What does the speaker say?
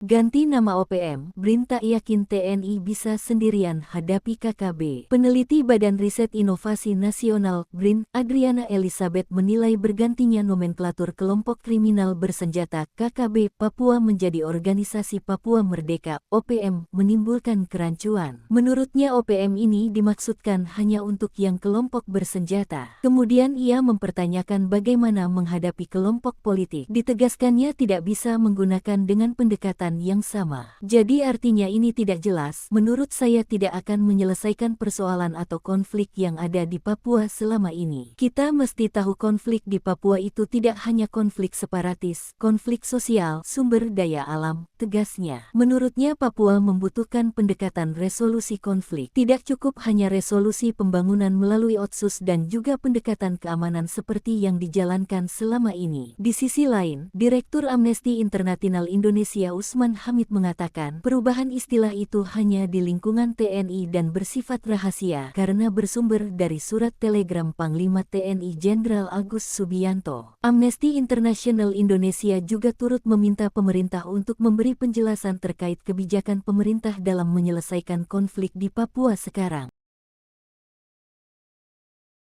Ganti nama OPM, BRIN tak yakin TNI bisa sendirian hadapi KKB. Peneliti Badan Riset Inovasi Nasional, BRIN, Adriana Elizabeth menilai bergantinya nomenklatur kelompok kriminal bersenjata KKB Papua menjadi Organisasi Papua Merdeka, OPM, menimbulkan kerancuan. Menurutnya OPM ini dimaksudkan hanya untuk yang kelompok bersenjata. Kemudian ia mempertanyakan bagaimana menghadapi kelompok politik. Ditegaskannya tidak bisa menggunakan dengan pendekatan yang sama. Jadi artinya ini tidak jelas. Menurut saya tidak akan menyelesaikan persoalan atau konflik yang ada di Papua selama ini. Kita mesti tahu konflik di Papua itu tidak hanya konflik separatis, konflik sosial, sumber daya alam, tegasnya. Menurutnya Papua membutuhkan pendekatan resolusi konflik. Tidak cukup hanya resolusi pembangunan melalui Otsus dan juga pendekatan keamanan seperti yang dijalankan selama ini. Di sisi lain, Direktur Amnesty International Indonesia Usman Hamid mengatakan perubahan istilah itu hanya di lingkungan TNI dan bersifat rahasia karena bersumber dari surat telegram Panglima TNI Jenderal Agus Subianto. Amnesty International Indonesia juga turut meminta pemerintah untuk memberi penjelasan terkait kebijakan pemerintah dalam menyelesaikan konflik di Papua sekarang.